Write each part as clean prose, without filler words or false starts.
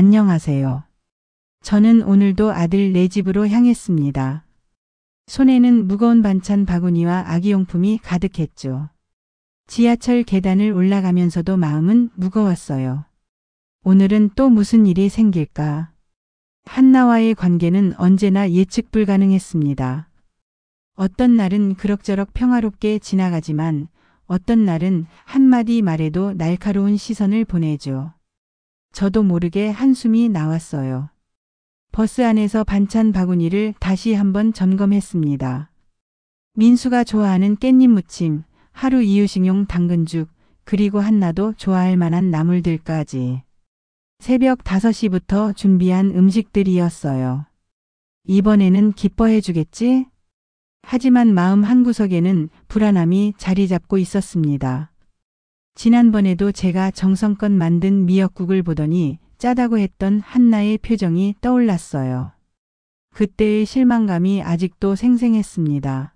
안녕하세요. 저는 오늘도 아들 네 집으로 향했습니다. 손에는 무거운 반찬 바구니와 아기용품이 가득했죠. 지하철 계단을 올라가면서도 마음은 무거웠어요. 오늘은 또 무슨 일이 생길까? 한나와의 관계는 언제나 예측 불가능했습니다. 어떤 날은 그럭저럭 평화롭게 지나가지만 어떤 날은 한마디 말에도 날카로운 시선을 보내죠. 저도 모르게 한숨이 나왔어요. 버스 안에서 반찬 바구니를 다시 한번 점검했습니다. 민수가 좋아하는 깻잎 무침, 하루 이유식용 당근죽, 그리고 한나도 좋아할 만한 나물들까지. 새벽 5시부터 준비한 음식들이었어요. 이번에는 기뻐해 주겠지? 하지만 마음 한구석에는 불안함이 자리 잡고 있었습니다. 지난번에도 제가 정성껏 만든 미역국을 보더니 짜다고 했던 한나의 표정이 떠올랐어요. 그때의 실망감이 아직도 생생했습니다.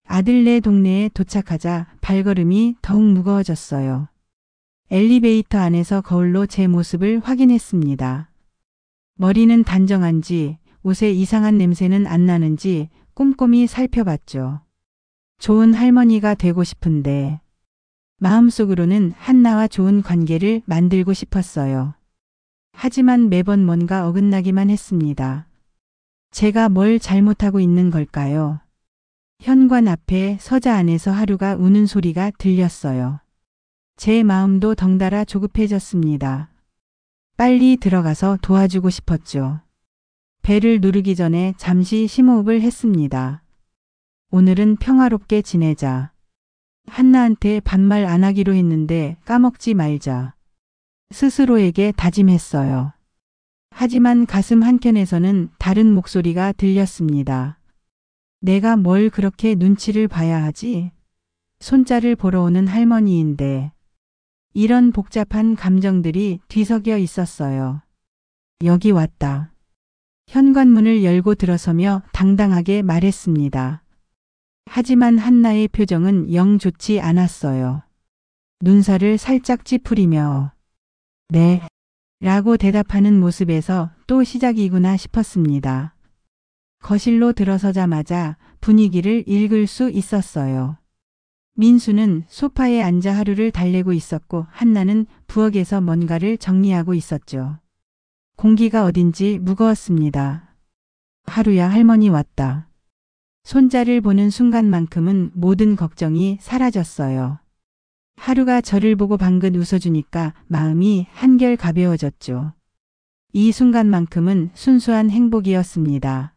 아들네 동네에 도착하자 발걸음이 더욱 무거워졌어요. 엘리베이터 안에서 거울로 제 모습을 확인했습니다. 머리는 단정한지 옷에 이상한 냄새는 안 나는지 꼼꼼히 살펴봤죠. 좋은 할머니가 되고 싶은데 마음속으로는 한나와 좋은 관계를 만들고 싶었어요. 하지만 매번 뭔가 어긋나기만 했습니다. 제가 뭘 잘못하고 있는 걸까요? 현관 앞에 서자 안에서 하루가 우는 소리가 들렸어요. 제 마음도 덩달아 조급해졌습니다. 빨리 들어가서 도와주고 싶었죠. 벨을 누르기 전에 잠시 심호흡을 했습니다. 오늘은 평화롭게 지내자. 한나한테 반말 안 하기로 했는데 까먹지 말자. 스스로에게 다짐했어요. 하지만 가슴 한켠에서는 다른 목소리가 들렸습니다. 내가 뭘 그렇게 눈치를 봐야 하지? 손자를 보러 오는 할머니인데. 이런 복잡한 감정들이 뒤섞여 있었어요. 여기 왔다. 현관문을 열고 들어서며 당당하게 말했습니다. 하지만 한나의 표정은 영 좋지 않았어요. 눈살을 살짝 찌푸리며 네 라고 대답하는 모습에서 또 시작이구나 싶었습니다. 거실로 들어서자마자 분위기를 읽을 수 있었어요. 민수는 소파에 앉아 하루를 달래고 있었고 한나는 부엌에서 뭔가를 정리하고 있었죠. 공기가 어딘지 무거웠습니다. 하루야 할머니 왔다. 손자를 보는 순간만큼은 모든 걱정이 사라졌어요. 하루가 저를 보고 방긋 웃어주니까 마음이 한결 가벼워졌죠. 이 순간만큼은 순수한 행복이었습니다.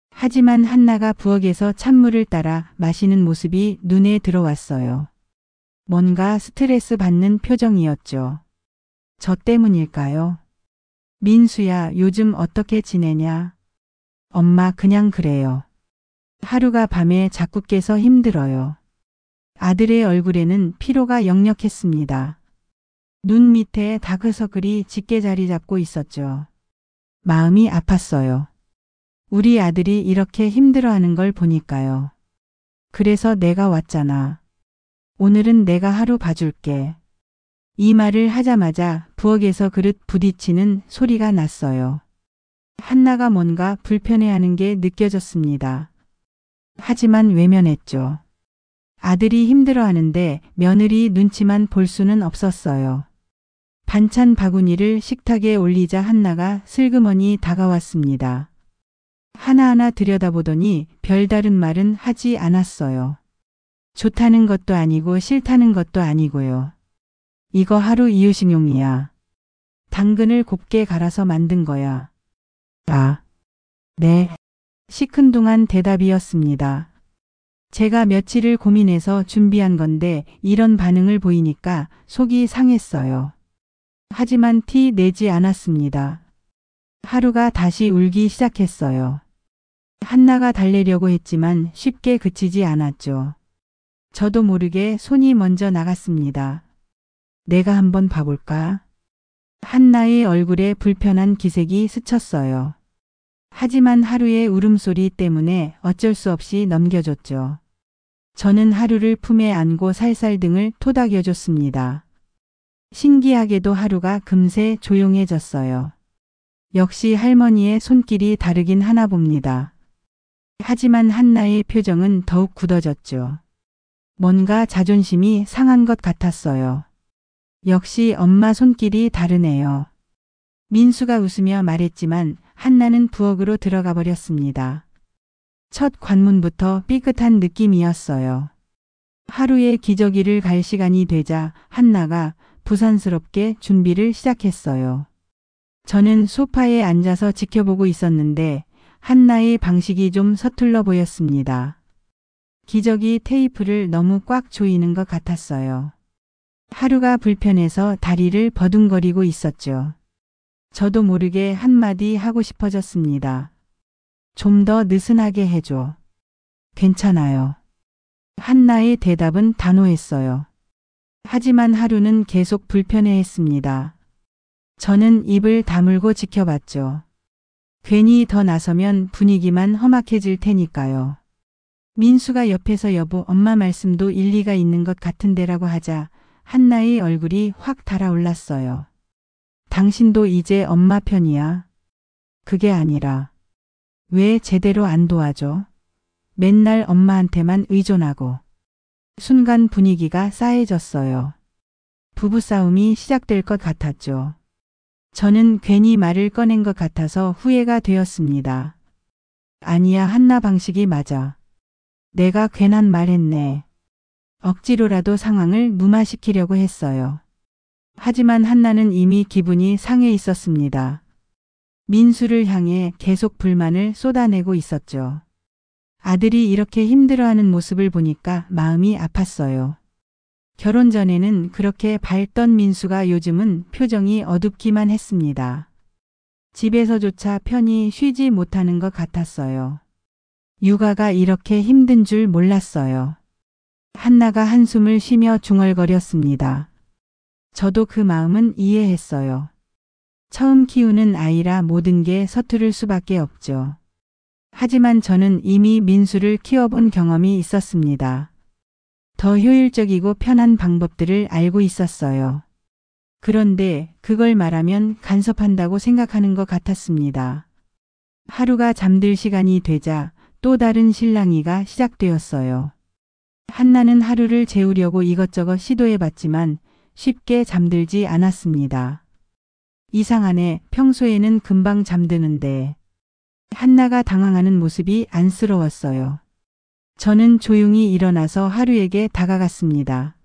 하지만 한나가 부엌에서 찬물을 따라 마시는 모습이 눈에 들어왔어요. 뭔가 스트레스 받는 표정이었죠. 저 때문일까요? 민수야, 요즘 어떻게 지내냐? 엄마 그냥 그래요. 하루가 밤에 자꾸 깨서 힘들어요. 아들의 얼굴에는 피로가 역력했습니다. 눈 밑에 다크서클이 짙게 자리 잡고 있었죠. 마음이 아팠어요. 우리 아들이 이렇게 힘들어하는 걸 보니까요. 그래서 내가 왔잖아. 오늘은 내가 하루 봐줄게. 이 말을 하자마자 부엌에서 그릇 부딪히는 소리가 났어요. 한나가 뭔가 불편해하는 게 느껴졌습니다. 하지만 외면했죠. 아들이 힘들어하는데 며느리 눈치만 볼 수는 없었어요. 반찬 바구니를 식탁에 올리자 한나가 슬그머니 다가왔습니다. 하나하나 들여다보더니 별다른 말은 하지 않았어요. 좋다는 것도 아니고 싫다는 것도 아니고요. 이거 하루 이유식용이야. 당근을 곱게 갈아서 만든 거야. 아, 네. 시큰둥한 대답이었습니다. 제가 며칠을 고민해서 준비한 건데 이런 반응을 보이니까 속이 상했어요. 하지만 티 내지 않았습니다. 하루가 다시 울기 시작했어요. 한나가 달래려고 했지만 쉽게 그치지 않았죠. 저도 모르게 손이 먼저 나갔습니다. 내가 한번 봐볼까? 한나의 얼굴에 불편한 기색이 스쳤어요. 하지만 하루의 울음소리 때문에 어쩔 수 없이 넘겨줬죠. 저는 하루를 품에 안고 살살 등을 토닥여줬습니다. 신기하게도 하루가 금세 조용해졌어요. 역시 할머니의 손길이 다르긴 하나 봅니다. 하지만 한나의 표정은 더욱 굳어졌죠. 뭔가 자존심이 상한 것 같았어요. 역시 엄마 손길이 다르네요. 민수가 웃으며 말했지만 한나는 부엌으로 들어가 버렸습니다. 첫 관문부터 삐끗한 느낌이었어요. 하루의 기저귀를 갈 시간이 되자 한나가 부산스럽게 준비를 시작했어요. 저는 소파에 앉아서 지켜보고 있었는데 한나의 방식이 좀 서툴러 보였습니다. 기저귀 테이프를 너무 꽉 조이는 것 같았어요. 하루가 불편해서 다리를 버둥거리고 있었죠. 저도 모르게 한마디 하고 싶어졌습니다. 좀 더 느슨하게 해줘. 괜찮아요. 한나의 대답은 단호했어요. 하지만 하루는 계속 불편해했습니다. 저는 입을 다물고 지켜봤죠. 괜히 더 나서면 분위기만 험악해질 테니까요. 민수가 옆에서 여보 엄마 말씀도 일리가 있는 것 같은데라고 하자 한나의 얼굴이 확 달아올랐어요. 당신도 이제 엄마 편이야. 그게 아니라 왜 제대로 안 도와줘? 맨날 엄마한테만 의존하고. 순간 분위기가 싸해졌어요. 부부싸움이 시작될 것 같았죠. 저는 괜히 말을 꺼낸 것 같아서 후회가 되었습니다. 아니야 한나 방식이 맞아. 내가 괜한 말 했네. 억지로라도 상황을 무마시키려고 했어요. 하지만 한나는 이미 기분이 상해 있었습니다. 민수를 향해 계속 불만을 쏟아내고 있었죠. 아들이 이렇게 힘들어하는 모습을 보니까 마음이 아팠어요. 결혼 전에는 그렇게 밝던 민수가 요즘은 표정이 어둡기만 했습니다. 집에서조차 편히 쉬지 못하는 것 같았어요. 육아가 이렇게 힘든 줄 몰랐어요. 한나가 한숨을 쉬며 중얼거렸습니다. 저도 그 마음은 이해했어요. 처음 키우는 아이라 모든 게 서투를 수밖에 없죠. 하지만 저는 이미 민수를 키워본 경험이 있었습니다. 더 효율적이고 편한 방법들을 알고 있었어요. 그런데 그걸 말하면 간섭한다고 생각하는 것 같았습니다. 하루가 잠들 시간이 되자 또 다른 실랑이가 시작되었어요. 한나는 하루를 재우려고 이것저것 시도해봤지만 쉽게 잠들지 않았습니다. 이상하네, 평소에는 금방 잠드는데. 한나가 당황하는 모습이 안쓰러웠어요. 저는 조용히 일어나서 하루에게 다가갔습니다.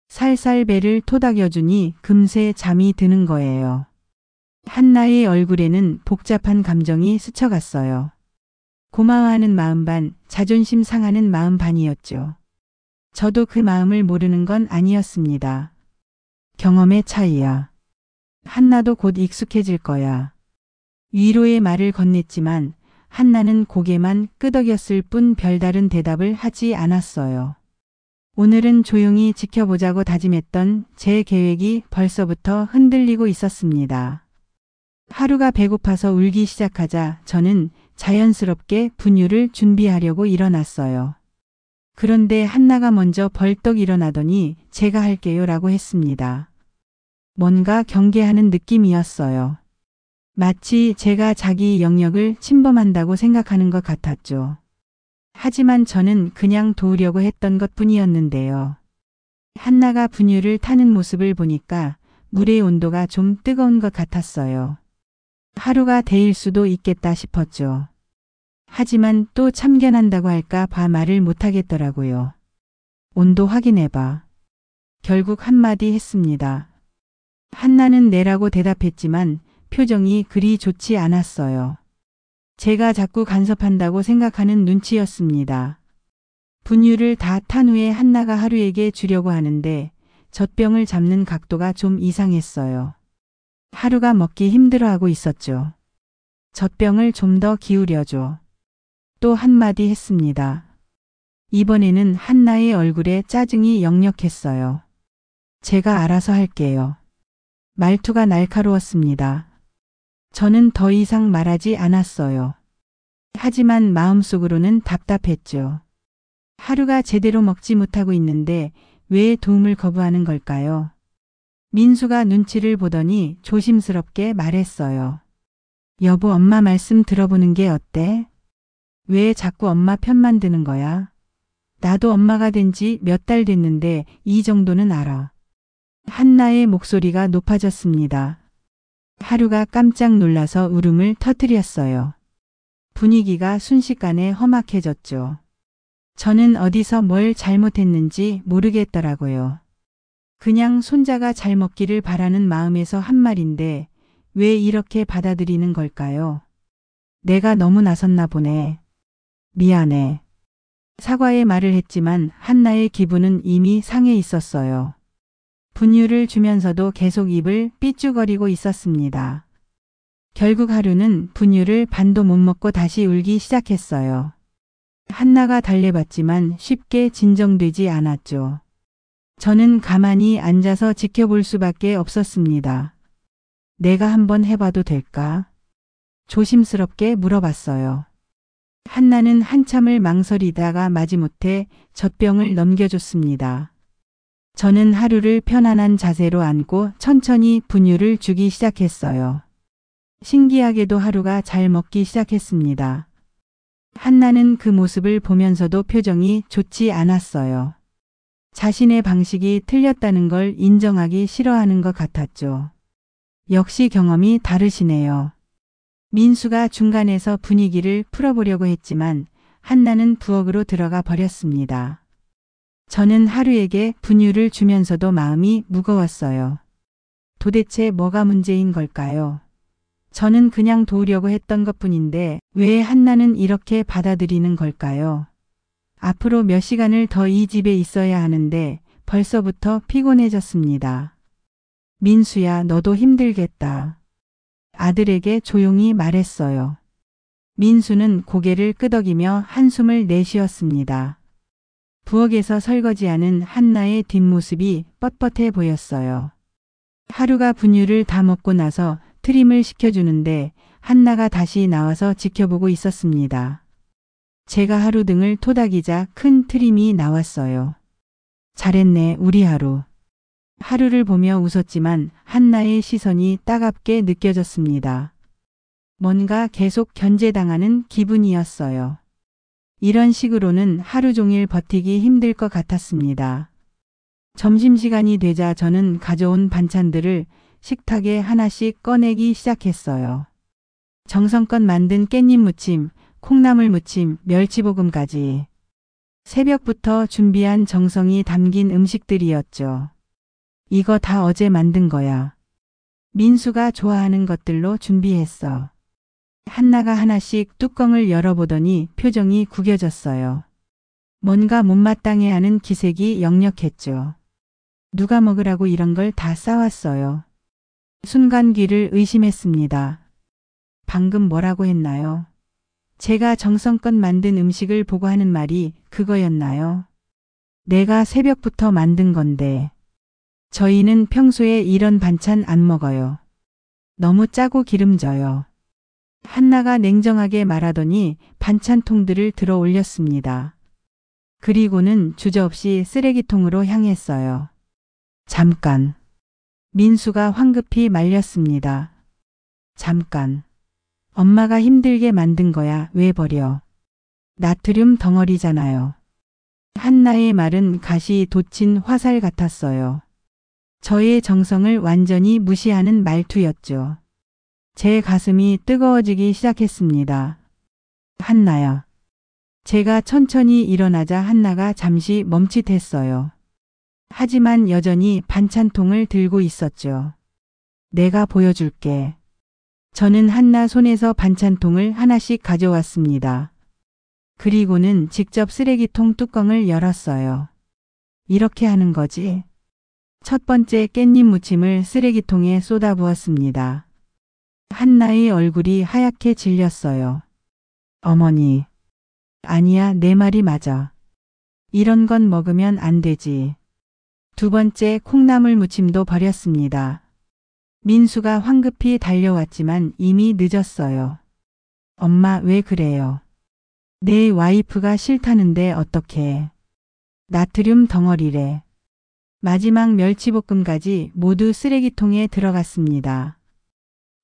살살 배를 토닥여주니 금세 잠이 드는 거예요. 한나의 얼굴에는 복잡한 감정이 스쳐갔어요. 고마워하는 마음 반, 자존심 상하는 마음 반이었죠. 저도 그 마음을 모르는 건 아니었습니다. 경험의 차이야. 한나도 곧 익숙해질 거야. 위로의 말을 건넸지만 한나는 고개만 끄덕였을 뿐 별다른 대답을 하지 않았어요. 오늘은 조용히 지켜보자고 다짐했던 제 계획이 벌써부터 흔들리고 있었습니다. 하루가 배고파서 울기 시작하자 저는 자연스럽게 분유를 준비하려고 일어났어요. 그런데 한나가 먼저 벌떡 일어나더니 제가 할게요 라고 했습니다. 뭔가 경계하는 느낌이었어요. 마치 제가 자기 영역을 침범한다고 생각하는 것 같았죠. 하지만 저는 그냥 도우려고 했던 것뿐이었는데요. 한나가 분유를 타는 모습을 보니까 물의 온도가 좀 뜨거운 것 같았어요. 하루가 데일 수도 있겠다 싶었죠. 하지만 또 참견한다고 할까 봐 말을 못하겠더라고요. 온도 확인해봐. 결국 한마디 했습니다. 한나는 네라고 대답했지만 표정이 그리 좋지 않았어요. 제가 자꾸 간섭한다고 생각하는 눈치였습니다. 분유를 다 탄 후에 한나가 하루에게 주려고 하는데 젖병을 잡는 각도가 좀 이상했어요. 하루가 먹기 힘들어하고 있었죠. 젖병을 좀 더 기울여줘. 또 한마디 했습니다. 이번에는 한나의 얼굴에 짜증이 역력했어요. 제가 알아서 할게요. 말투가 날카로웠습니다. 저는 더 이상 말하지 않았어요. 하지만 마음속으로는 답답했죠. 하루가 제대로 먹지 못하고 있는데 왜 도움을 거부하는 걸까요? 민수가 눈치를 보더니 조심스럽게 말했어요. 여보, 엄마 말씀 들어보는 게 어때? 왜 자꾸 엄마 편만 드는 거야? 나도 엄마가 된 지 몇 달 됐는데 이 정도는 알아. 한나의 목소리가 높아졌습니다. 하루가 깜짝 놀라서 울음을 터뜨렸어요. 분위기가 순식간에 험악해졌죠. 저는 어디서 뭘 잘못했는지 모르겠더라고요. 그냥 손자가 잘 먹기를 바라는 마음에서 한 말인데 왜 이렇게 받아들이는 걸까요? 내가 너무 나섰나 보네. 미안해. 사과의 말을 했지만 한나의 기분은 이미 상해 있었어요. 분유를 주면서도 계속 입을 삐죽거리고 있었습니다. 결국 하루는 분유를 반도 못 먹고 다시 울기 시작했어요. 한나가 달래봤지만 쉽게 진정되지 않았죠. 저는 가만히 앉아서 지켜볼 수밖에 없었습니다. 내가 한번 해봐도 될까? 조심스럽게 물어봤어요. 한나는 한참을 망설이다가 마지못해 젖병을 넘겨줬습니다. 저는 하루를 편안한 자세로 앉고 천천히 분유를 주기 시작했어요. 신기하게도 하루가 잘 먹기 시작했습니다. 한나는 그 모습을 보면서도 표정이 좋지 않았어요. 자신의 방식이 틀렸다는 걸 인정하기 싫어하는 것 같았죠. 역시 경험이 다르시네요. 민수가 중간에서 분위기를 풀어보려고 했지만 한나는 부엌으로 들어가 버렸습니다. 저는 하루에게 분유를 주면서도 마음이 무거웠어요. 도대체 뭐가 문제인 걸까요? 저는 그냥 도우려고 했던 것뿐인데 왜 한나는 이렇게 받아들이는 걸까요? 앞으로 몇 시간을 더 이 집에 있어야 하는데 벌써부터 피곤해졌습니다. 민수야, 너도 힘들겠다. 아들에게 조용히 말했어요. 민수는 고개를 끄덕이며 한숨을 내쉬었습니다. 부엌에서 설거지하는 한나의 뒷모습이 뻣뻣해 보였어요. 하루가 분유를 다 먹고 나서 트림을 시켜주는데 한나가 다시 나와서 지켜보고 있었습니다. 제가 하루 등을 토닥이자 큰 트림이 나왔어요. 잘했네, 우리 하루. 하루를 보며 웃었지만 한나의 시선이 따갑게 느껴졌습니다. 뭔가 계속 견제당하는 기분이었어요. 이런 식으로는 하루 종일 버티기 힘들 것 같았습니다. 점심시간이 되자 저는 가져온 반찬들을 식탁에 하나씩 꺼내기 시작했어요. 정성껏 만든 깻잎 무침, 콩나물 무침, 멸치볶음까지. 새벽부터 준비한 정성이 담긴 음식들이었죠. 이거 다 어제 만든 거야. 민수가 좋아하는 것들로 준비했어. 한나가 하나씩 뚜껑을 열어보더니 표정이 구겨졌어요. 뭔가 못마땅해하는 기색이 역력했죠. 누가 먹으라고 이런 걸 다 싸왔어요. 순간 귀를 의심했습니다. 방금 뭐라고 했나요? 제가 정성껏 만든 음식을 보고 하는 말이 그거였나요? 내가 새벽부터 만든 건데. 저희는 평소에 이런 반찬 안 먹어요. 너무 짜고 기름져요. 한나가 냉정하게 말하더니 반찬통들을 들어 올렸습니다. 그리고는 주저없이 쓰레기통으로 향했어요. 잠깐. 민수가 황급히 말렸습니다. 잠깐. 엄마가 힘들게 만든 거야. 왜 버려? 나트륨 덩어리잖아요. 한나의 말은 가시 돋친 화살 같았어요. 저의 정성을 완전히 무시하는 말투였죠. 제 가슴이 뜨거워지기 시작했습니다. 한나야. 제가 천천히 일어나자 한나가 잠시 멈칫했어요. 하지만 여전히 반찬통을 들고 있었죠. 내가 보여줄게. 저는 한나 손에서 반찬통을 하나씩 가져왔습니다. 그리고는 직접 쓰레기통 뚜껑을 열었어요. 이렇게 하는 거지? 첫 번째 깻잎 무침을 쓰레기통에 쏟아부었습니다. 한나의 얼굴이 하얗게 질렸어요. 어머니. 아니야, 내 말이 맞아. 이런 건 먹으면 안 되지. 두 번째 콩나물 무침도 버렸습니다. 민수가 황급히 달려왔지만 이미 늦었어요. 엄마, 왜 그래요? 내 와이프가 싫다는데 어떡해. 나트륨 덩어리래. 마지막 멸치볶음까지 모두 쓰레기통에 들어갔습니다.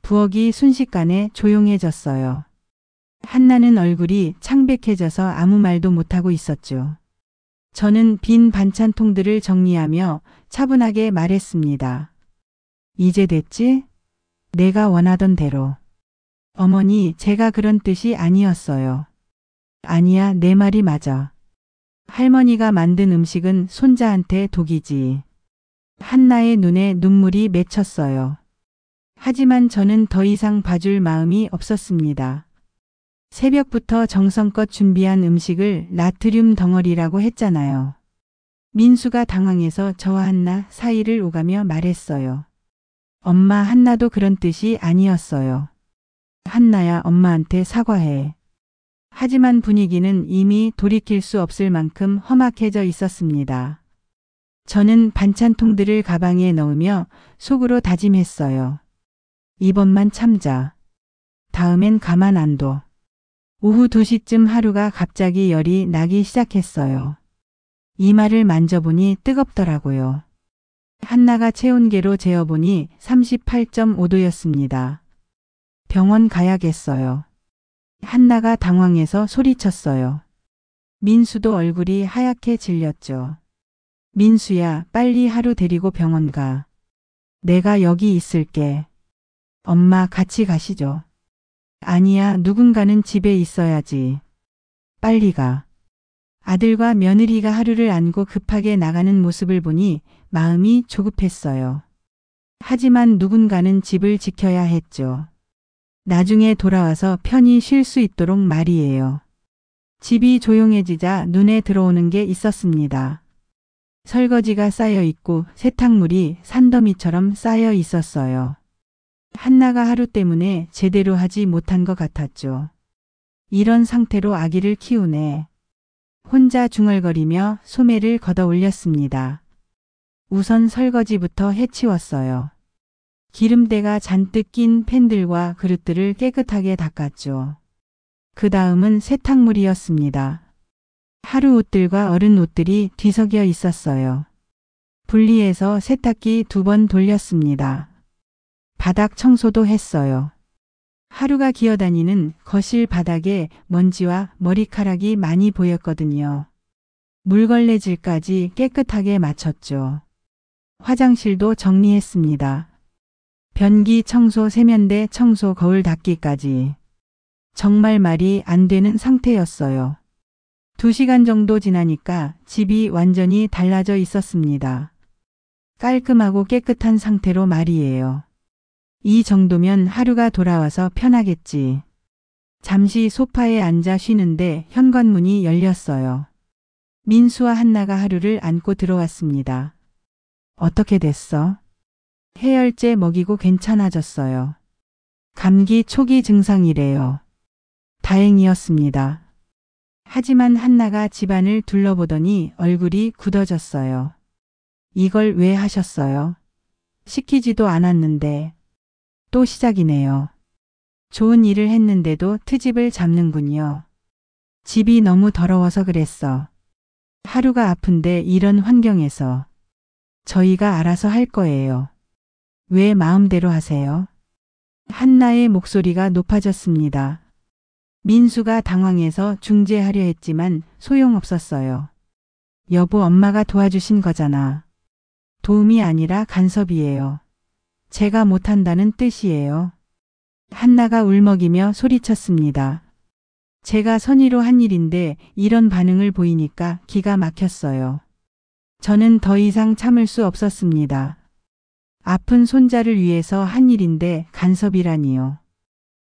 부엌이 순식간에 조용해졌어요. 한나는 얼굴이 창백해져서 아무 말도 못하고 있었죠. 저는 빈 반찬통들을 정리하며 차분하게 말했습니다. 이제 됐지? 내가 원하던 대로. 어머니, 제가 그런 뜻이 아니었어요. 아니야, 내 말이 맞아. 할머니가 만든 음식은 손자한테 독이지. 한나의 눈에 눈물이 맺혔어요. 하지만 저는 더 이상 봐줄 마음이 없었습니다. 새벽부터 정성껏 준비한 음식을 나트륨 덩어리라고 했잖아요. 민수가 당황해서 저와 한나 사이를 오가며 말했어요. 엄마, 한나도 그런 뜻이 아니었어요. 한나야, 엄마한테 사과해. 하지만 분위기는 이미 돌이킬 수 없을 만큼 험악해져 있었습니다. 저는 반찬통들을 가방에 넣으며 속으로 다짐했어요. 이번만 참자. 다음엔 가만 안 둬. 오후 2시쯤 하루가 갑자기 열이 나기 시작했어요. 이마를 만져보니 뜨겁더라고요. 한나가 체온계로 재어보니 38.5도였습니다. 병원 가야겠어요. 한나가 당황해서 소리쳤어요. 민수도 얼굴이 하얗게 질렸죠. 민수야, 빨리 하루 데리고 병원 가. 내가 여기 있을게. 엄마, 같이 가시죠. 아니야, 누군가는 집에 있어야지. 빨리 가. 아들과 며느리가 하루를 안고 급하게 나가는 모습을 보니 마음이 조급했어요. 하지만 누군가는 집을 지켜야 했죠. 나중에 돌아와서 편히 쉴 수 있도록 말이에요. 집이 조용해지자 눈에 들어오는 게 있었습니다. 설거지가 쌓여 있고 세탁물이 산더미처럼 쌓여 있었어요. 한나가 하루 때문에 제대로 하지 못한 것 같았죠. 이런 상태로 아기를 키우네. 혼자 중얼거리며 소매를 걷어 올렸습니다. 우선 설거지부터 해치웠어요. 기름때가 잔뜩 낀 팬들과 그릇들을 깨끗하게 닦았죠. 그 다음은 세탁물이었습니다. 하루 옷들과 어른 옷들이 뒤섞여 있었어요. 분리해서 세탁기 2번 돌렸습니다. 바닥 청소도 했어요. 하루가 기어다니는 거실 바닥에 먼지와 머리카락이 많이 보였거든요. 물걸레질까지 깨끗하게 마쳤죠. 화장실도 정리했습니다. 변기 청소, 세면대 청소, 거울 닦기까지. 정말 말이 안 되는 상태였어요. 2시간 정도 지나니까 집이 완전히 달라져 있었습니다. 깔끔하고 깨끗한 상태로 말이에요. 이 정도면 하루가 돌아와서 편하겠지. 잠시 소파에 앉아 쉬는데 현관문이 열렸어요. 민수와 한나가 하루를 안고 들어왔습니다. 어떻게 됐어? 해열제 먹이고 괜찮아졌어요. 감기 초기 증상이래요. 다행이었습니다. 하지만 한나가 집안을 둘러보더니 얼굴이 굳어졌어요. 이걸 왜 하셨어요? 시키지도 않았는데. 또 시작이네요. 좋은 일을 했는데도 트집을 잡는군요. 집이 너무 더러워서 그랬어. 하루가 아픈데 이런 환경에서. 저희가 알아서 할 거예요. 왜 마음대로 하세요? 한나의 목소리가 높아졌습니다. 민수가 당황해서 중재하려 했지만 소용없었어요. 여보, 엄마가 도와주신 거잖아. 도움이 아니라 간섭이에요. 제가 못한다는 뜻이에요. 한나가 울먹이며 소리쳤습니다. 제가 선의로 한 일인데 이런 반응을 보이니까 기가 막혔어요. 저는 더 이상 참을 수 없었습니다. 아픈 손자를 위해서 한 일인데 간섭이라니요.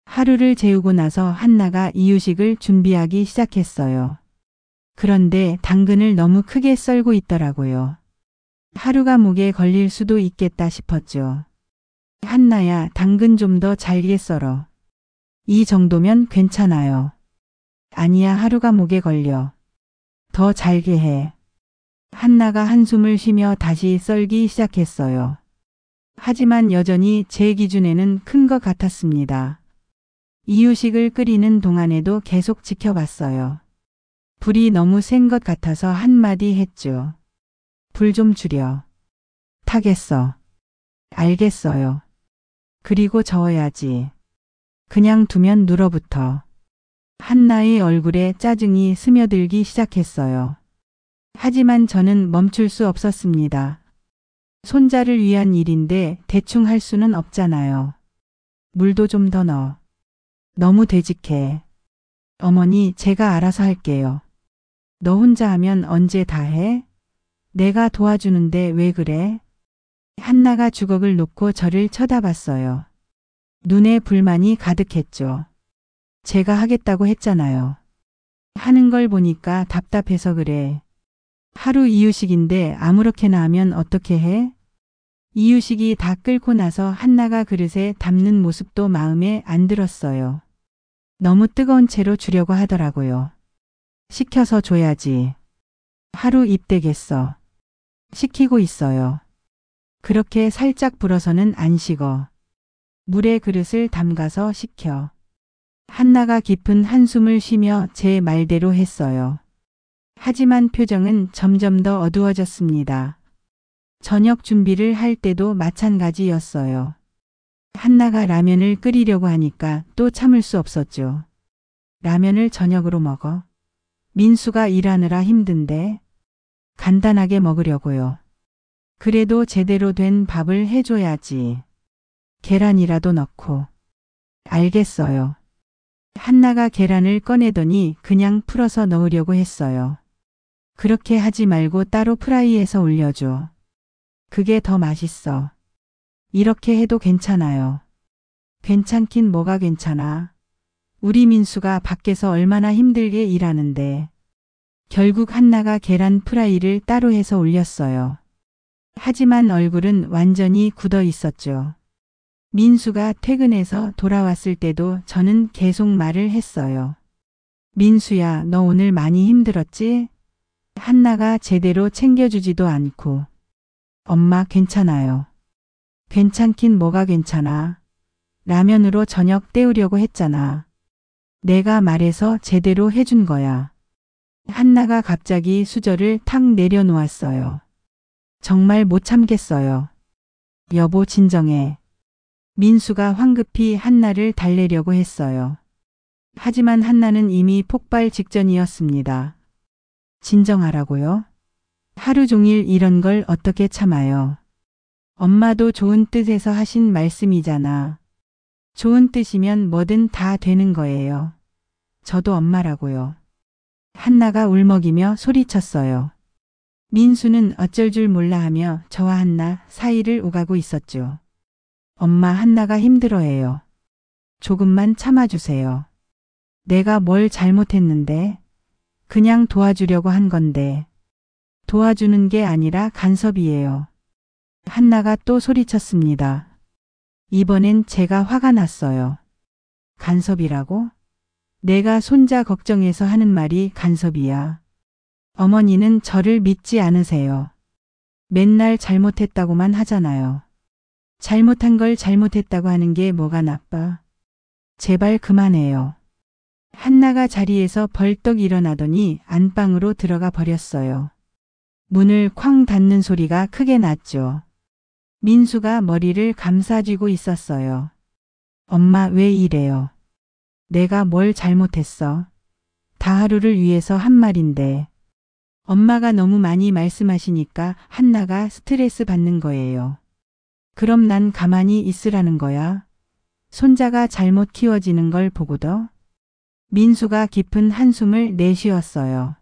하루를 재우고 나서 한나가 이유식을 준비하기 시작했어요. 그런데 당근을 너무 크게 썰고 있더라고요. 하루가 목에 걸릴 수도 있겠다 싶었죠. 한나야, 당근 좀 더 잘게 썰어. 이 정도면 괜찮아요. 아니야, 하루가 목에 걸려. 더 잘게 해. 한나가 한숨을 쉬며 다시 썰기 시작했어요. 하지만 여전히 제 기준에는 큰 것 같았습니다. 이유식을 끓이는 동안에도 계속 지켜봤어요. 불이 너무 센 것 같아서 한마디 했죠. 불 좀 줄여. 못하겠어. 알겠어요. 그리고 저어야지. 그냥 두면 눌어붙어. 한나의 얼굴에 짜증이 스며들기 시작했어요. 하지만 저는 멈출 수 없었습니다. 손자를 위한 일인데 대충 할 수는 없잖아요. 물도 좀 더 넣어. 너무 되직해. 어머니, 제가 알아서 할게요. 너 혼자 하면 언제 다 해? 내가 도와주는데 왜 그래? 한나가 주걱을 놓고 저를 쳐다봤어요. 눈에 불만이 가득했죠. 제가 하겠다고 했잖아요. 하는 걸 보니까 답답해서 그래. 하루 이유식인데 아무렇게나 하면 어떻게 해? 이유식이 다 끓고 나서 한나가 그릇에 담는 모습도 마음에 안 들었어요. 너무 뜨거운 채로 주려고 하더라고요. 식혀서 줘야지. 하루 입대겠어. 식히고 있어요. 그렇게 살짝 불어서는 안 식어. 물에 그릇을 담가서 식혀. 한나가 깊은 한숨을 쉬며 제 말대로 했어요. 하지만 표정은 점점 더 어두워졌습니다. 저녁 준비를 할 때도 마찬가지였어요. 한나가 라면을 끓이려고 하니까 또 참을 수 없었죠. 라면을 저녁으로 먹어. 민수가 일하느라 힘든데. 간단하게 먹으려고요. 그래도 제대로 된 밥을 해줘야지. 계란이라도 넣고. 알겠어요. 한나가 계란을 꺼내더니 그냥 풀어서 넣으려고 했어요. 그렇게 하지 말고 따로 프라이에서 올려줘. 그게 더 맛있어. 이렇게 해도 괜찮아요. 괜찮긴 뭐가 괜찮아. 우리 민수가 밖에서 얼마나 힘들게 일하는데. 결국 한나가 계란 프라이를 따로 해서 올렸어요. 하지만 얼굴은 완전히 굳어 있었죠. 민수가 퇴근해서 돌아왔을 때도 저는 계속 말을 했어요. 민수야, 너 오늘 많이 힘들었지? 한나가 제대로 챙겨주지도 않고. 엄마 괜찮아요. 괜찮긴 뭐가 괜찮아. 라면으로 저녁 때우려고 했잖아. 내가 말해서 제대로 해준 거야. 한나가 갑자기 수저를 탁 내려놓았어요. 정말 못 참겠어요. 여보 진정해. 민수가 황급히 한나를 달래려고 했어요. 하지만 한나는 이미 폭발 직전이었습니다. 진정하라고요? 하루 종일 이런 걸 어떻게 참아요? 엄마도 좋은 뜻에서 하신 말씀이잖아. 좋은 뜻이면 뭐든 다 되는 거예요. 저도 엄마라고요. 한나가 울먹이며 소리쳤어요. 민수는 어쩔 줄 몰라 하며 저와 한나 사이를 오가고 있었죠. 엄마, 한나가 힘들어해요. 조금만 참아주세요. 내가 뭘 잘못했는데? 그냥 도와주려고 한 건데. 도와주는 게 아니라 간섭이에요. 한나가 또 소리쳤습니다. 이번엔 제가 화가 났어요. 간섭이라고? 내가 손자 걱정해서 하는 말이 간섭이야. 어머니는 저를 믿지 않으세요. 맨날 잘못했다고만 하잖아요. 잘못한 걸 잘못했다고 하는 게 뭐가 나빠? 제발 그만해요. 한나가 자리에서 벌떡 일어나더니 안방으로 들어가 버렸어요. 문을 쾅 닫는 소리가 크게 났죠. 민수가 머리를 감싸쥐고 있었어요. 엄마 왜 이래요? 내가 뭘 잘못했어? 다 하루를 위해서 한 말인데. 엄마가 너무 많이 말씀하시니까 한나가 스트레스 받는 거예요. 그럼 난 가만히 있으라는 거야? 손자가 잘못 키워지는 걸 보고도? 민수가 깊은 한숨을 내쉬었어요.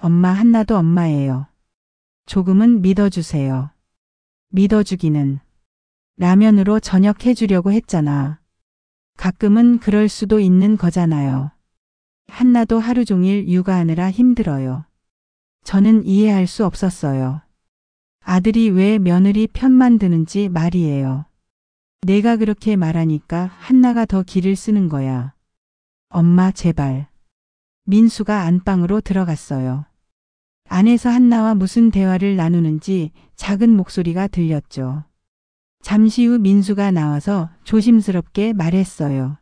엄마, 한나도 엄마예요. 조금은 믿어주세요. 믿어주기는. 라면으로 저녁 해주려고 했잖아. 가끔은 그럴 수도 있는 거잖아요. 한나도 하루 종일 육아하느라 힘들어요. 저는 이해할 수 없었어요. 아들이 왜 며느리 편만 드는지 말이에요. 내가 그렇게 말하니까 한나가 더 기를 쓰는 거야. 엄마 제발. 민수가 안방으로 들어갔어요. 안에서 한나와 무슨 대화를 나누는지 작은 목소리가 들렸죠. 잠시 후 민수가 나와서 조심스럽게 말했어요.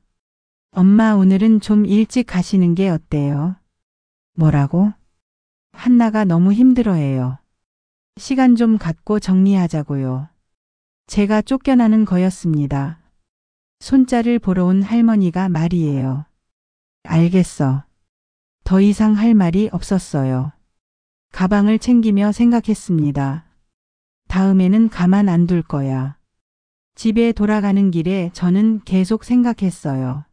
엄마, 오늘은 좀 일찍 가시는 게 어때요? 뭐라고? 한나가 너무 힘들어해요. 시간 좀 갖고 정리하자고요. 제가 쫓겨나는 거였습니다. 손자를 보러 온 할머니가 말이에요. 알겠어. 더 이상 할 말이 없었어요. 가방을 챙기며 생각했습니다. 다음에는 가만 안 둘 거야. 집에 돌아가는 길에 저는 계속 생각했어요.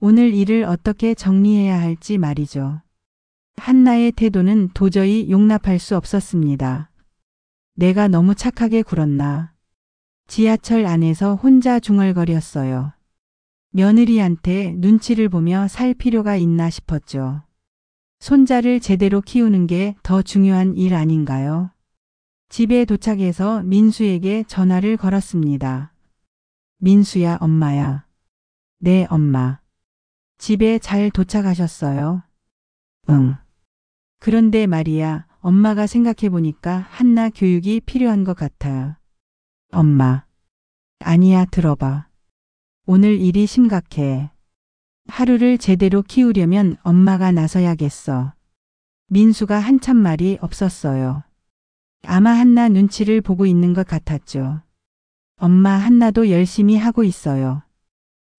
오늘 일을 어떻게 정리해야 할지 말이죠. 한나의 태도는 도저히 용납할 수 없었습니다. 내가 너무 착하게 굴었나. 지하철 안에서 혼자 중얼거렸어요. 며느리한테 눈치를 보며 살 필요가 있나 싶었죠. 손자를 제대로 키우는 게 더 중요한 일 아닌가요? 집에 도착해서 민수에게 전화를 걸었습니다. 민수야, 엄마야. 네, 엄마. 집에 잘 도착하셨어요? 응. 그런데 말이야, 엄마가 생각해보니까 한나 교육이 필요한 것 같아요. 엄마. 아니야, 들어봐. 오늘 일이 심각해. 하루를 제대로 키우려면 엄마가 나서야겠어. 민수가 한참 말이 없었어요. 아마 한나 눈치를 보고 있는 것 같았죠. 엄마, 한나도 열심히 하고 있어요.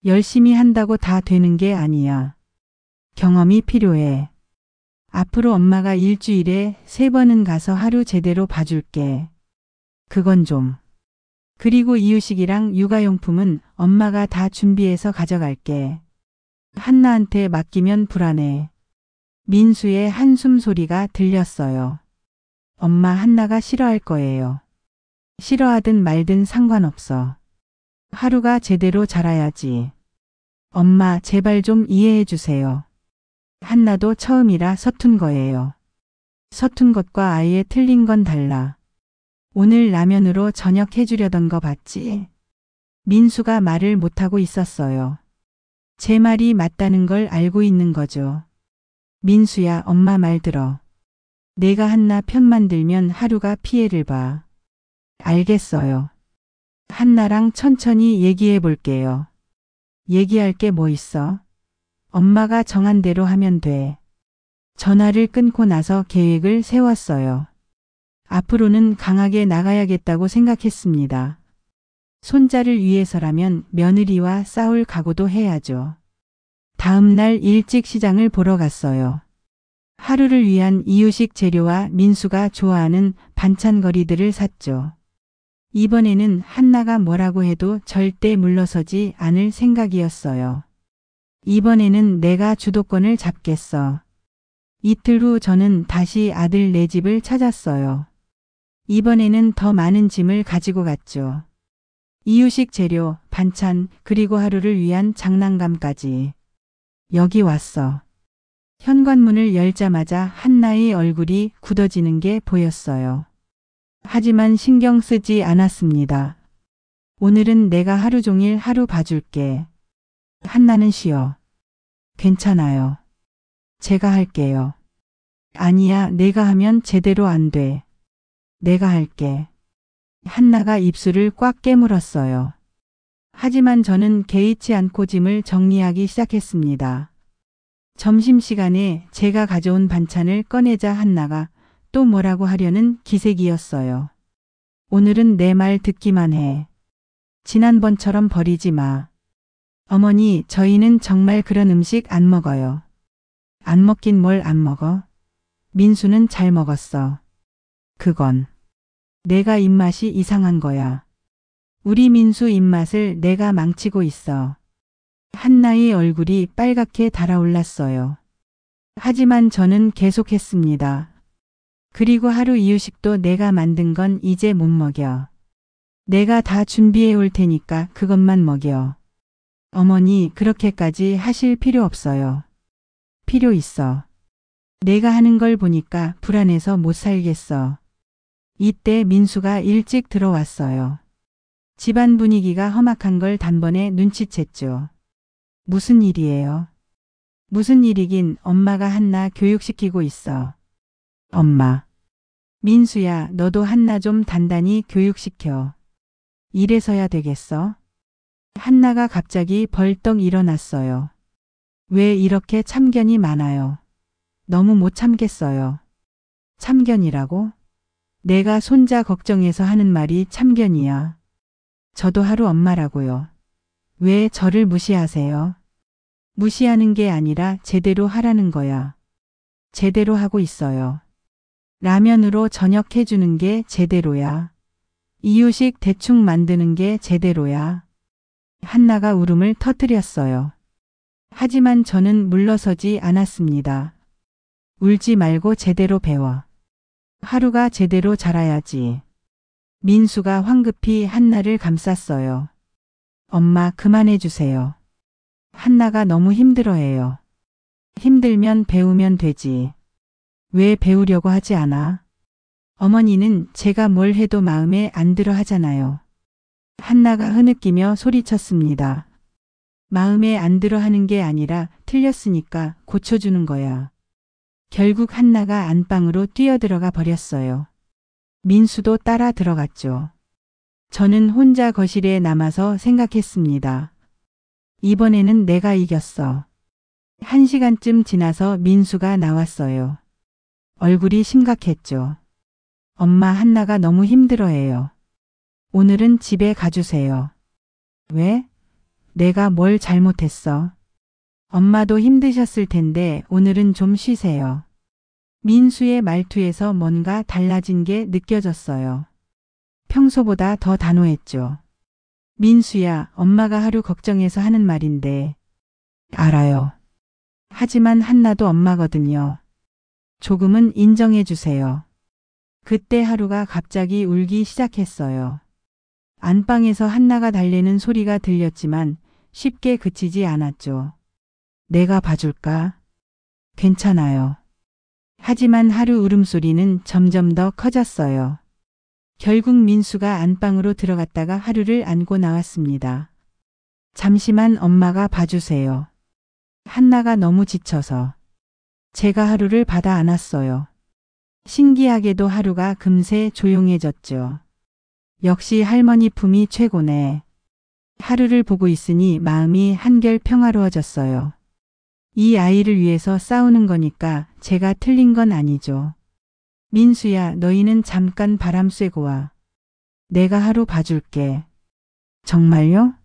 열심히 한다고 다 되는 게 아니야. 경험이 필요해. 앞으로 엄마가 일주일에 3번은 가서 하루 제대로 봐줄게. 그건 좀. 그리고 이유식이랑 육아용품은 엄마가 다 준비해서 가져갈게. 한나한테 맡기면 불안해. 민수의 한숨 소리가 들렸어요. 엄마, 한나가 싫어할 거예요. 싫어하든 말든 상관없어. 하루가 제대로 자라야지. 엄마, 제발 좀 이해해 주세요. 한나도 처음이라 서툰 거예요. 서툰 것과 아예 틀린 건 달라. 오늘 라면으로 저녁 해주려던 거 봤지? 민수가 말을 못하고 있었어요. 제 말이 맞다는 걸 알고 있는 거죠. 민수야, 엄마 말 들어. 내가 한나 편만 들면 하루가 피해를 봐. 알겠어요. 한나랑 천천히 얘기해 볼게요. 얘기할 게 뭐 있어? 엄마가 정한 대로 하면 돼. 전화를 끊고 나서 계획을 세웠어요. 앞으로는 강하게 나가야겠다고 생각했습니다. 손자를 위해서라면 며느리와 싸울 각오도 해야죠. 다음 날 일찍 시장을 보러 갔어요. 하루를 위한 이유식 재료와 민수가 좋아하는 반찬거리들을 샀죠. 이번에는 한나가 뭐라고 해도 절대 물러서지 않을 생각이었어요. 이번에는 내가 주도권을 잡겠어. 이틀 후 저는 다시 아들 네 집을 찾았어요. 이번에는 더 많은 짐을 가지고 갔죠. 이유식 재료, 반찬, 그리고 하루를 위한 장난감까지. 여기 왔어. 현관문을 열자마자 한나의 얼굴이 굳어지는 게 보였어요. 하지만 신경 쓰지 않았습니다. 오늘은 내가 하루 종일 하루 봐줄게. 한나는 쉬어. 괜찮아요. 제가 할게요. 아니야, 내가 하면 제대로 안 돼. 내가 할게. 한나가 입술을 꽉 깨물었어요. 하지만 저는 개의치 않고 짐을 정리하기 시작했습니다. 점심시간에 제가 가져온 반찬을 꺼내자 한나가 또 뭐라고 하려는 기색이었어요. 오늘은 내 말 듣기만 해. 지난번처럼 버리지 마. 어머니, 저희는 정말 그런 음식 안 먹어요. 안 먹긴 뭘 안 먹어? 민수는 잘 먹었어. 그건 내가 입맛이 이상한 거야. 우리 민수 입맛을 내가 망치고 있어. 한나의 얼굴이 빨갛게 달아올랐어요. 하지만 저는 계속했습니다. 그리고 하루 이유식도 내가 만든 건 이제 못 먹여. 내가 다 준비해 올 테니까 그것만 먹여. 어머니, 그렇게까지 하실 필요 없어요. 필요 있어. 내가 하는 걸 보니까 불안해서 못 살겠어. 이때 민수가 일찍 들어왔어요. 집안 분위기가 험악한 걸 단번에 눈치챘죠. 무슨 일이에요? 무슨 일이긴, 엄마가 한나 교육시키고 있어. 엄마. 민수야, 너도 한나 좀 단단히 교육시켜. 이래서야 되겠어? 한나가 갑자기 벌떡 일어났어요. 왜 이렇게 참견이 많아요? 너무 못 참겠어요. 참견이라고? 내가 손자 걱정해서 하는 말이 참견이야. 저도 하루 엄마라고요. 왜 저를 무시하세요? 무시하는 게 아니라 제대로 하라는 거야. 제대로 하고 있어요. 라면으로 저녁 해주는 게 제대로야. 이유식 대충 만드는 게 제대로야. 한나가 울음을 터뜨렸어요. 하지만 저는 물러서지 않았습니다. 울지 말고 제대로 배워. 하루가 제대로 자라야지. 민수가 황급히 한나를 감쌌어요. 엄마 그만해 주세요. 한나가 너무 힘들어해요. 힘들면 배우면 되지. 왜 배우려고 하지 않아? 어머니는 제가 뭘 해도 마음에 안 들어 하잖아요. 한나가 흐느끼며 소리쳤습니다. 마음에 안 들어 하는 게 아니라 틀렸으니까 고쳐주는 거야. 결국 한나가 안방으로 뛰어들어가 버렸어요. 민수도 따라 들어갔죠. 저는 혼자 거실에 남아서 생각했습니다. 이번에는 내가 이겼어. 1시간쯤 지나서 민수가 나왔어요. 얼굴이 심각했죠. 엄마 한나가 너무 힘들어해요. 오늘은 집에 가주세요. 왜? 내가 뭘 잘못했어? 엄마도 힘드셨을 텐데 오늘은 좀 쉬세요. 민수의 말투에서 뭔가 달라진 게 느껴졌어요. 평소보다 더 단호했죠. 민수야, 엄마가 하루 걱정해서 하는 말인데. 알아요. 하지만 한나도 엄마거든요. 조금은 인정해 주세요. 그때 하루가 갑자기 울기 시작했어요. 안방에서 한나가 달래는 소리가 들렸지만 쉽게 그치지 않았죠. 내가 봐줄까? 괜찮아요. 하지만 하루 울음소리는 점점 더 커졌어요. 결국 민수가 안방으로 들어갔다가 하루를 안고 나왔습니다. 잠시만 엄마가 봐주세요. 한나가 너무 지쳐서. 제가 하루를 받아 안았어요. 신기하게도 하루가 금세 조용해졌죠. 역시 할머니 품이 최고네. 하루를 보고 있으니 마음이 한결 평화로워졌어요. 이 아이를 위해서 싸우는 거니까 제가 틀린 건 아니죠. 민수야, 너희는 잠깐 바람 쐬고 와. 내가 하루 봐줄게. 정말요?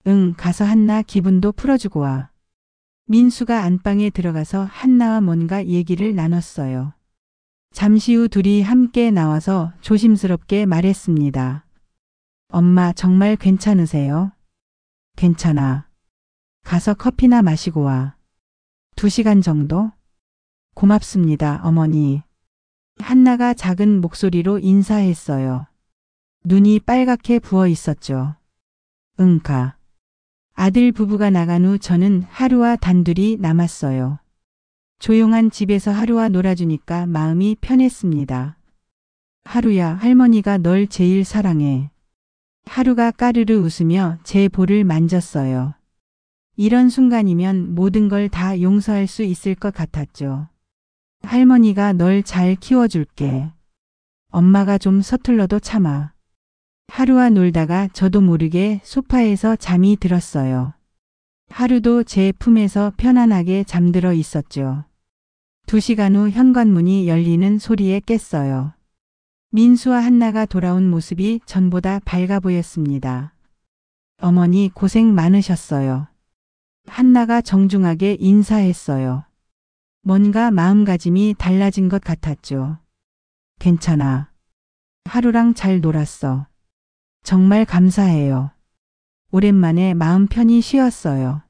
응, 가서 한나 기분도 풀어주고 와. 민수가 안방에 들어가서 한나와 뭔가 얘기를 나눴어요. 잠시 후 둘이 함께 나와서 조심스럽게 말했습니다. 엄마 정말 괜찮으세요? 괜찮아. 가서 커피나 마시고 와. 2시간 정도? 고맙습니다, 어머니. 한나가 작은 목소리로 인사했어요. 눈이 빨갛게 부어 있었죠. 응, 가. 아들 부부가 나간 후 저는 하루와 단둘이 남았어요. 조용한 집에서 하루와 놀아주니까 마음이 편했습니다. 하루야, 할머니가 널 제일 사랑해. 하루가 까르르 웃으며 제 볼을 만졌어요. 이런 순간이면 모든 걸 다 용서할 수 있을 것 같았죠. 할머니가 널 잘 키워줄게. 엄마가 좀 서툴러도 참아. 하루와 놀다가 저도 모르게 소파에서 잠이 들었어요. 하루도 제 품에서 편안하게 잠들어 있었죠. 2시간 후 현관문이 열리는 소리에 깼어요. 민수와 한나가 돌아온 모습이 전보다 밝아 보였습니다. 어머니 고생 많으셨어요. 한나가 정중하게 인사했어요. 뭔가 마음가짐이 달라진 것 같았죠. 괜찮아. 하루랑 잘 놀았어. 정말 감사해요. 오랜만에 마음 편히 쉬었어요.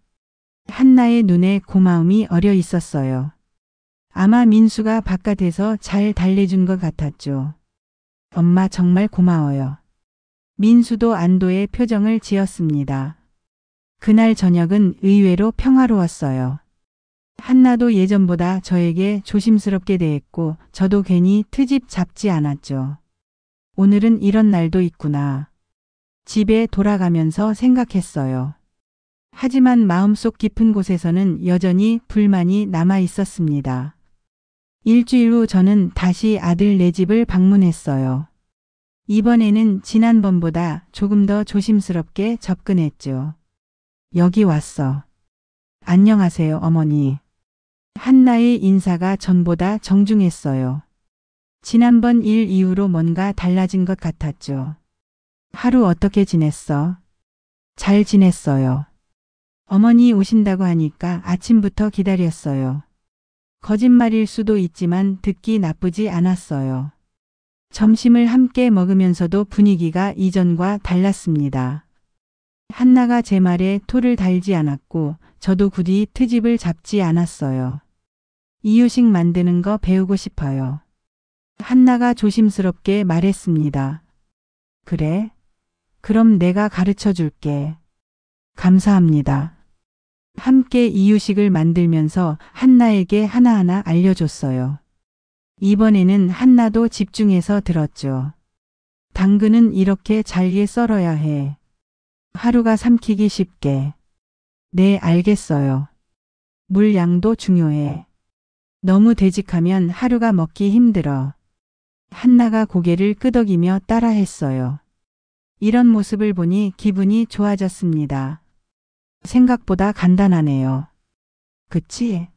한나의 눈에 고마움이 어려 있었어요. 아마 민수가 바깥에서 잘 달래준 것 같았죠. 엄마 정말 고마워요. 민수도 안도의 표정을 지었습니다. 그날 저녁은 의외로 평화로웠어요. 한나도 예전보다 저에게 조심스럽게 대했고 저도 괜히 트집 잡지 않았죠. 오늘은 이런 날도 있구나. 집에 돌아가면서 생각했어요. 하지만 마음속 깊은 곳에서는 여전히 불만이 남아 있었습니다. 일주일 후 저는 다시 아들네 집을 방문했어요. 이번에는 지난번보다 조금 더 조심스럽게 접근했죠. 여기 왔어. 안녕하세요, 어머니. 한나의 인사가 전보다 정중했어요. 지난번 일 이후로 뭔가 달라진 것 같았죠. 하루 어떻게 지냈어? 잘 지냈어요. 어머니 오신다고 하니까 아침부터 기다렸어요. 거짓말일 수도 있지만 듣기 나쁘지 않았어요. 점심을 함께 먹으면서도 분위기가 이전과 달랐습니다. 한나가 제 말에 토를 달지 않았고 저도 굳이 트집을 잡지 않았어요. 이유식 만드는 거 배우고 싶어요. 한나가 조심스럽게 말했습니다. 그래? 그럼 내가 가르쳐 줄게. 감사합니다. 함께 이유식을 만들면서 한나에게 하나하나 알려줬어요. 이번에는 한나도 집중해서 들었죠. 당근은 이렇게 잘게 썰어야 해. 하루가 삼키기 쉽게. 네, 알겠어요. 물 양도 중요해. 너무 되직하면 하루가 먹기 힘들어. 한나가 고개를 끄덕이며 따라했어요. 이런 모습을 보니 기분이 좋아졌습니다. 생각보다 간단하네요. 그치?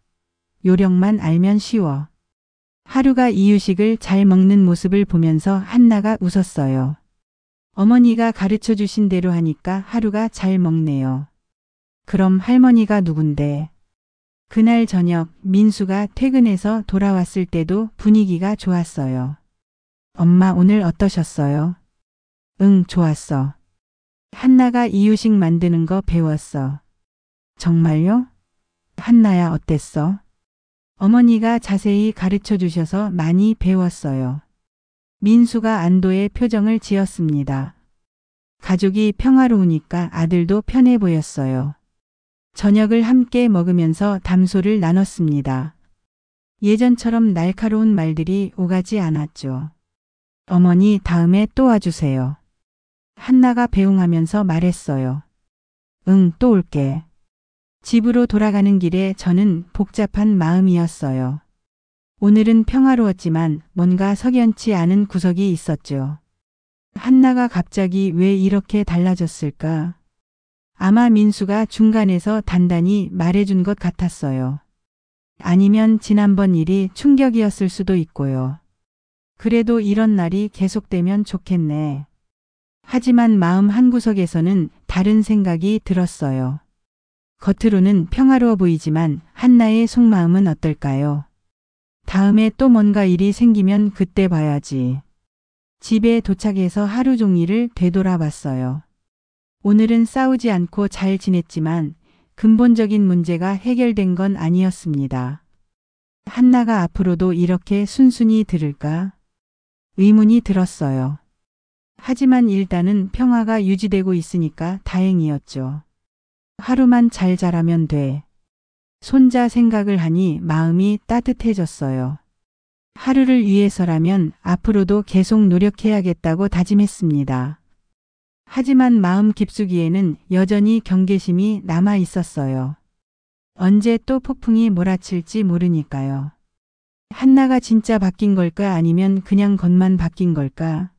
요령만 알면 쉬워. 하루가 이유식을 잘 먹는 모습을 보면서 한나가 웃었어요. 어머니가 가르쳐 주신 대로 하니까 하루가 잘 먹네요. 그럼 할머니가 누군데? 그날 저녁 민수가 퇴근해서 돌아왔을 때도 분위기가 좋았어요. 엄마 오늘 어떠셨어요? 응, 좋았어. 한나가 이유식 만드는 거 배웠어. 정말요? 한나야 어땠어? 어머니가 자세히 가르쳐 주셔서 많이 배웠어요. 민수가 안도의 표정을 지었습니다. 가족이 평화로우니까 아들도 편해 보였어요. 저녁을 함께 먹으면서 담소를 나눴습니다. 예전처럼 날카로운 말들이 오가지 않았죠. 어머니 다음에 또 와주세요. 한나가 배웅하면서 말했어요. 응, 또 올게. 집으로 돌아가는 길에 저는 복잡한 마음이었어요. 오늘은 평화로웠지만 뭔가 석연치 않은 구석이 있었죠. 한나가 갑자기 왜 이렇게 달라졌을까? 아마 민수가 중간에서 단단히 말해준 것 같았어요. 아니면 지난번 일이 충격이었을 수도 있고요. 그래도 이런 날이 계속되면 좋겠네. 하지만 마음 한구석에서는 다른 생각이 들었어요. 겉으로는 평화로워 보이지만 한나의 속마음은 어떨까요? 다음에 또 뭔가 일이 생기면 그때 봐야지. 집에 도착해서 하루 종일을 되돌아봤어요. 오늘은 싸우지 않고 잘 지냈지만 근본적인 문제가 해결된 건 아니었습니다. 한나가 앞으로도 이렇게 순순히 들을까? 의문이 들었어요. 하지만 일단은 평화가 유지되고 있으니까 다행이었죠. 하루만 잘 자라면 돼. 손자 생각을 하니 마음이 따뜻해졌어요. 하루를 위해서라면 앞으로도 계속 노력해야겠다고 다짐했습니다. 하지만 마음 깊숙이에는 여전히 경계심이 남아 있었어요. 언제 또 폭풍이 몰아칠지 모르니까요. 한나가 진짜 바뀐 걸까 아니면 그냥 겉만 바뀐 걸까?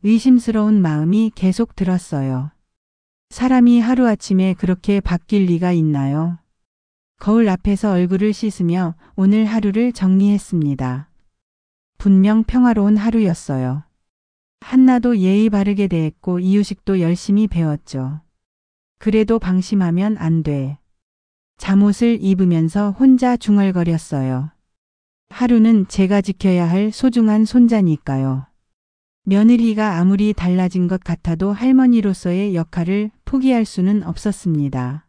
의심스러운 마음이 계속 들었어요. 사람이 하루아침에 그렇게 바뀔 리가 있나요? 거울 앞에서 얼굴을 씻으며 오늘 하루를 정리했습니다. 분명 평화로운 하루였어요. 한나도 예의 바르게 대했고 이유식도 열심히 배웠죠. 그래도 방심하면 안 돼. 잠옷을 입으면서 혼자 중얼거렸어요. 하루는 제가 지켜야 할 소중한 손자니까요. 며느리가 아무리 달라진 것 같아도 할머니로서의 역할을 포기할 수는 없었습니다.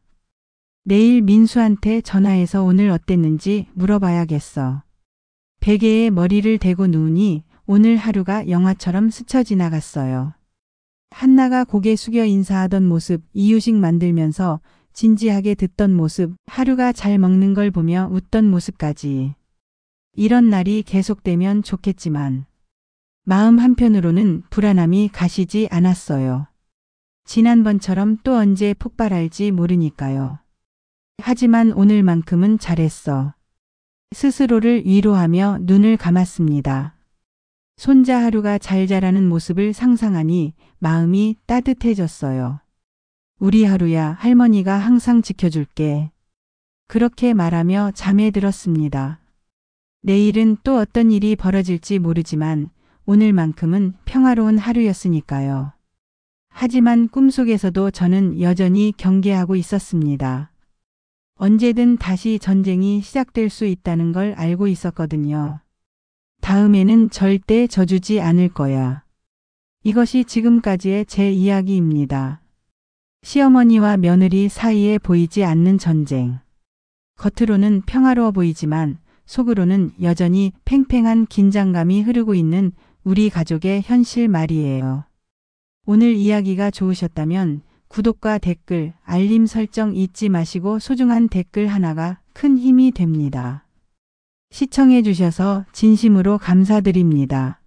내일 민수한테 전화해서 오늘 어땠는지 물어봐야겠어. 베개에 머리를 대고 누우니 오늘 하루가 영화처럼 스쳐 지나갔어요. 한나가 고개 숙여 인사하던 모습, 이유식 만들면서 진지하게 듣던 모습, 하루가 잘 먹는 걸 보며 웃던 모습까지. 이런 날이 계속되면 좋겠지만 마음 한편으로는 불안함이 가시지 않았어요. 지난번처럼 또 언제 폭발할지 모르니까요. 하지만 오늘만큼은 잘했어. 스스로를 위로하며 눈을 감았습니다. 손자 하루가 잘 자라는 모습을 상상하니 마음이 따뜻해졌어요. 우리 하루야, 할머니가 항상 지켜줄게. 그렇게 말하며 잠에 들었습니다. 내일은 또 어떤 일이 벌어질지 모르지만 오늘만큼은 평화로운 하루였으니까요. 하지만 꿈속에서도 저는 여전히 경계하고 있었습니다. 언제든 다시 전쟁이 시작될 수 있다는 걸 알고 있었거든요. 다음에는 절대 져주지 않을 거야. 이것이 지금까지의 제 이야기입니다. 시어머니와 며느리 사이에 보이지 않는 전쟁. 겉으로는 평화로워 보이지만 속으로는 여전히 팽팽한 긴장감이 흐르고 있는 우리 가족의 현실 말이에요. 오늘 이야기가 좋으셨다면 구독과 댓글, 알림 설정 잊지 마시고 소중한 댓글 하나가 큰 힘이 됩니다. 시청해 주셔서 진심으로 감사드립니다.